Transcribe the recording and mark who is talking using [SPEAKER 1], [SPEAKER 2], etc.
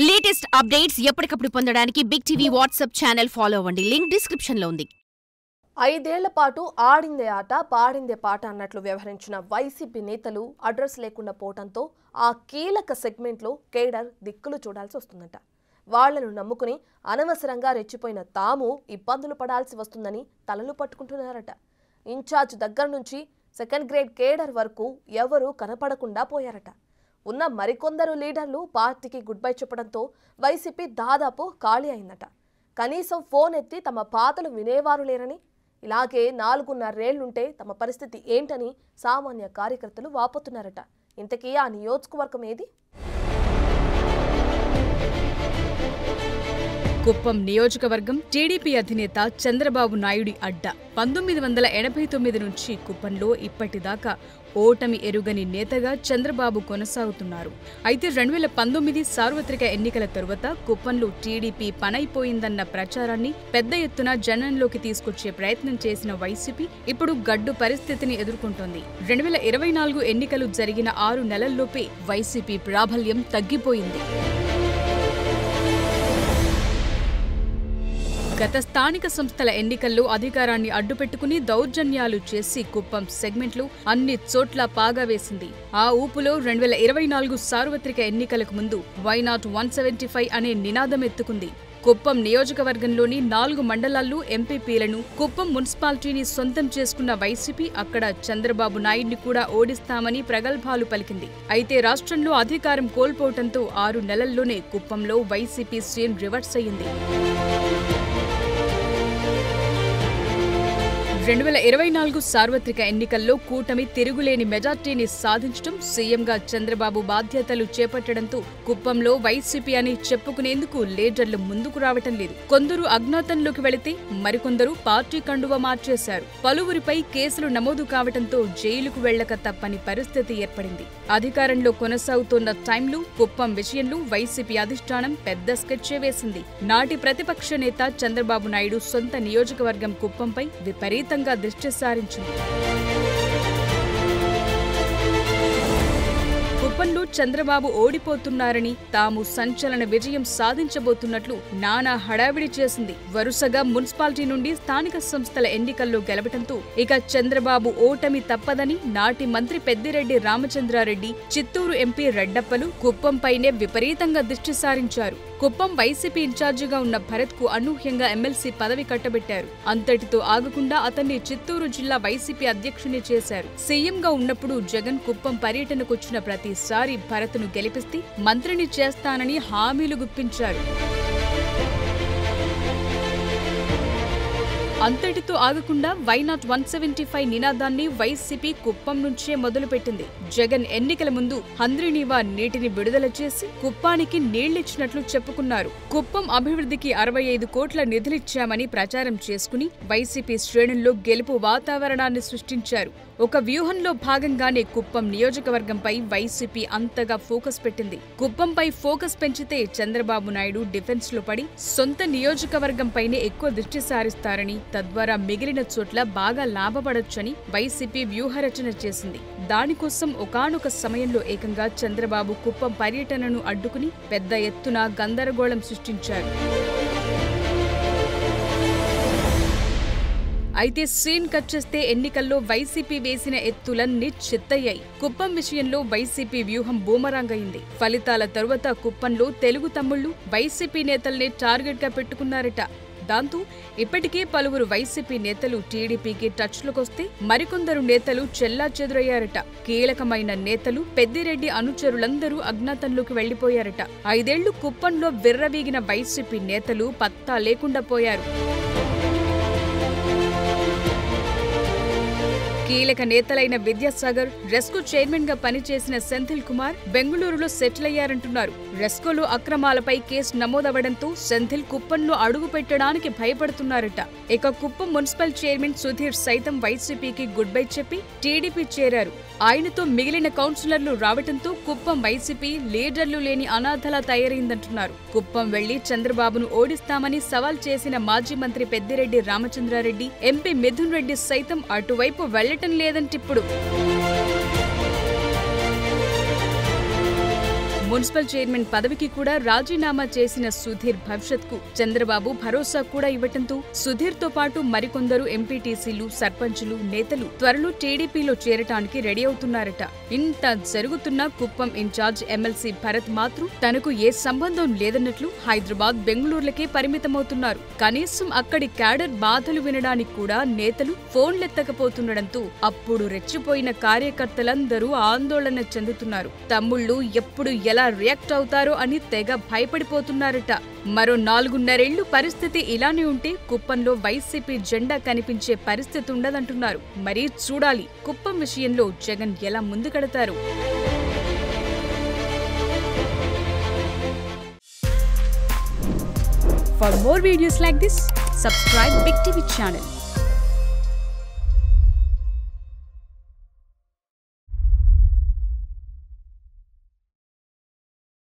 [SPEAKER 1] Latest updates ఎప్పటికప్పుడు పొందడానికి Big TV WhatsApp channel follow అవ్వండి. లింక్ డిస్క్రిప్షన్ లో ఉంది.
[SPEAKER 2] 5 ఏళ్ల పాటు ఆడిందే ఆట పాడిందే పాట అన్నట్లు వ్యవహరించిన వైసీపీ నేతలు అడ్రస్ లేకుండా పోవడంతో ఆ కీలక సెగ్మెంట్లో కేడర్ దిక్కులు చూడాల్సి వస్తుందట. వాళ్లను నమ్ముకుని అనవసరంగా రెచ్చిపోయిన తాము ఇబ్బందులు పడాల్సి వస్తుందని తలలు పట్టుకుంటున్నారట. ఇన్ఛార్జ్ దగ్గర నుంచి సెకండ్ గ్రేడ్ కేడర్ వరకు ఎవరూ కనపడకుండా పోయారట. ఉన్న మరికొందరు లీడర్లు పార్టీకి గుడ్ బై చెప్పడంతో వైసీపీ దాదాపు ఖాళీ అయిందట. కనీసం ఫోన్ ఎత్తి తమ పాతలు వినేవారు లేరని, ఇలాగే 4.5 ఏళ్లుంటే తమ పరిస్థితి ఏంటని సామాన్య కార్యకర్తలు వాపోతున్నారట. ఇంతకీ ఆ నియోజకవర్గం ఏది?
[SPEAKER 3] కుప్పం నియోజకవర్గం టీడీపీ అధినేత చంద్రబాబు నాయుడి అడ్డ. 1989 నుంచి కుప్పంలో ఇప్పటిదాకా ఓటమి ఎరుగని నేతగా చంద్రబాబు కొనసాగుతున్నారు. అయితే 2019 సార్వత్రిక ఎన్నికల తరువాత కుప్పంలో టీడీపీ పనైపోయిందన్న ప్రచారాన్ని పెద్ద ఎత్తున జనంలోకి తీసుకొచ్చే ప్రయత్నం చేసిన వైసీపీ ఇప్పుడు గడ్డు పరిస్థితిని ఎదుర్కొంటోంది. 2024 ఎన్నికలు జరిగిన 6 నెలల్లోపే వైసీపీ ప్రాబల్యం తగ్గిపోయింది. గత స్థానిక సంస్థల ఎన్నికల్లో అధికారాన్ని అడ్డుపెట్టుకుని దౌర్జన్యాలు చేసి కుప్పం సెగ్మెంట్లు అన్ని చోట్ల పాగా వేసింది. ఆ ఊపులో 2024 సార్వత్రిక ఎన్నికలకు ముందు వై నాట్ 175 అనే నినాదం ఎత్తుకుంది. కుప్పం నియోజకవర్గంలోని 4 మండలాల్లో ఎంపీపీలను, కుప్పం మున్సిపాలిటీని సొంతం చేసుకున్న వైసీపీ అక్కడ చంద్రబాబు నాయుడిని కూడా ఓడిస్తామని ప్రగల్భాలు పలికింది. అయితే రాష్ట్రంలో అధికారం కోల్పోవడంతో 6 నెలల్లోనే కుప్పంలో వైసీపీ సీన్ రివర్స్ అయ్యింది. 2024 సార్వత్రిక ఎన్నికల్లో కూటమి తిరుగులేని మెజార్టీని సాధించడం, సీఎంగా చంద్రబాబు బాధ్యతలు చేపట్టడంతో కుప్పంలో వైసీపీ అని చెప్పుకునేందుకు లీడర్లు ముందుకు రావటం లేదు. కొందరు అజ్ఞాతంలోకి వెళితే మరికొందరు పార్టీ కండువ మార్చేశారు. పలువురిపై కేసులు నమోదు కావటంతో జైలుకు వెళ్లక తప్పని పరిస్థితి ఏర్పడింది. అధికారంలో కొనసాగుతున్న టైంలో కుప్పం విషయంలో వైసీపీ అధిష్టానం పెద్ద స్కెచ్చే వేసింది. నాటి ప్రతిపక్ష నేత చంద్రబాబు నాయుడు సొంత నియోజకవర్గం కుప్పంపై విపరీత దృష్టి సారించింది. కుప్పంలో చంద్రబాబు ఓడిపోతున్నారని, తాము సంచలన విజయం సాధించబోతున్నట్లు నానా హడావిడి చేసింది. వరుసగా మున్సిపాలిటీ నుండి స్థానిక సంస్థల ఎన్నికల్లో గెలవటంతో ఇక చంద్రబాబు ఓటమి తప్పదని నాటి మంత్రి పెద్దిరెడ్డి రామచంద్రారెడ్డి, చిత్తూరు ఎంపీ రెడ్డప్పలు కుప్పంపైనే విపరీతంగా దృష్టి సారించారు. కుప్పం వైసీపీ ఇన్ఛార్జిగా ఉన్న భరత్ కు అనూహ్యంగా ఎమ్మెల్సీ పదవి కట్టబెట్టారు. అంతటితో ఆగకుండా అతన్ని చిత్తూరు జిల్లా వైసీపీ అధ్యక్షుని చేశారు. సీఎంగా ఉన్నప్పుడు జగన్ కుప్పం పర్యటనకొచ్చిన ప్రతిసారి భరత్ను గెలిపిస్తే మంత్రిని చేస్తానని హామీలు గుప్పించారు. అంతటితో ఆగకుండా వై నాట్ 175 నినాదాన్ని వైసీపీ కుప్పం నుంచే మొదలుపెట్టింది. జగన్ ఎన్నికల ముందు హంద్రీనీవా నీటిని విడుదల చేసి కుప్పానికి నీళ్లిచ్చినట్లు చెప్పుకున్నారు. కుప్పం అభివృద్ధికి 65 కోట్ల నిధులిచ్చామని ప్రచారం చేసుకుని వైసీపీ శ్రేణుల్లో గెలుపు వాతావరణాన్ని సృష్టించారు. ఒక వ్యూహంలో భాగంగానే కుప్పం నియోజకవర్గంపై వైసీపీ అంతగా ఫోకస్ పెట్టింది. కుప్పంపై ఫోకస్ పెంచితే చంద్రబాబు నాయుడు డిఫెన్స్ లో పడి సొంత నియోజకవర్గంపైనే ఎక్కువ దృష్టి సారిస్తారని, తద్వారా మిగిలిన చోట్ల బాగా లాభపడొచ్చని వైసీపీ వ్యూహరచన చేసింది. దానికోసం ఒకానొక సమయంలో ఏకంగా చంద్రబాబు కుప్పం పర్యటనను అడ్డుకుని పెద్ద ఎత్తున గందరగోళం సృష్టించారు. అయితే సీన్ కట్ చేస్తే ఎన్నికల్లో వైసీపీ వేసిన ఎత్తులన్నీ చిత్తయ్యాయి. కుప్పం విషయంలో వైసీపీ వ్యూహం బూమరాంగ్ అయింది. ఫలితాల తరువాత కుప్పంలో తెలుగు తమ్ముళ్లు వైసీపీ నేతల్ని టార్గెట్ గా పెట్టుకున్నారట. దాంతో ఇప్పటికే పలువురు వైసీపీ నేతలు టీడీపీకి టచ్లోకొస్తే మరికొందరు నేతలు చెల్లాచెదురయ్యారట. కీలకమైన నేతలు, పెద్దిరెడ్డి అనుచరులందరూ అజ్ఞాతంలోకి వెళ్లిపోయారట. 5 ఏళ్లు కుప్పంలో విర్రవీగిన వైసీపీ నేతలు పత్తా లేకుండా పోయారు. కీలక నేతలైన విద్యాసాగర్, రెస్కో చైర్మన్ గా పనిచేసిన సెంథిల్ కుమార్ బెంగళూరులో సెటిల్ అయ్యారంటున్నారు. రెస్కోలో అక్రమాలపై కేసు నమోదవడంతో సెంథిల్ కుప్పంలో అడుగు పెట్టడానికి భయపడుతున్నారట. ఇక కుప్పం మున్సిపల్ చైర్మన్ సుధీర్ సైతం వైసీపీకి గుడ్ బై చెప్పి టీడీపీ చేరారు. ఆయనతో మిగిలిన కౌన్సిలర్లు రావడంతో కుప్పం వైసీపీ లీడర్లు లేని అనాథలా తయారైందంటున్నారు. కుప్పం వెళ్లి చంద్రబాబును ఓడిస్తామని సవాల్ చేసిన మాజీ మంత్రి పెద్దిరెడ్డి రామచంద్రారెడ్డి, ఎంపీ మిథున్ రెడ్డి సైతం అటువైపు వెళ్లటం లేదంటిప్పుడు. మున్సిపల్ చైర్మన్ పదవికి కూడా రాజీనామా చేసిన సుధీర్ భవిష్యత్కు చంద్రబాబు భరోసా కూడా ఇవ్వటంతో సుధీర్తో పాటు మరికొందరు ఎంపీటీసీలు, సర్పంచులు, నేతలు త్వరలో టీడీపీలో చేరటానికి రెడీ అవుతున్నారట. ఇంత జరుగుతున్న కుప్పం ఇన్ఛార్జ్ ఎమ్మెల్సీ భరత్ మాత్రం తనకు ఏ సంబంధం లేదన్నట్లు హైదరాబాద్, బెంగళూరులకే పరిమితమవుతున్నారు. కనీసం అక్కడి క్యాడర్ బాధలు వినడానికి కూడా నేతలు ఫోన్లెత్తకపోతుండటంతో అప్పుడు రెచ్చిపోయిన కార్యకర్తలందరూ ఆందోళన చెందుతున్నారు. తమ్ముళ్లు ఎప్పుడు ఎలా రియాక్ట్ అవుతారో అని తెగ భయపడిపోతున్నారట. మరో 4.5 పరిస్థితి ఇలానే ఉంటే కుప్పంలో వైసీపీ జెండా కనిపించే పరిస్థితి ఉండదంటున్నారు. మరీ చూడాలి కుప్పం విషయంలో జగన్ ఎలా ముందుకెడతారు. For more videos like this, subscribe Big TV channel.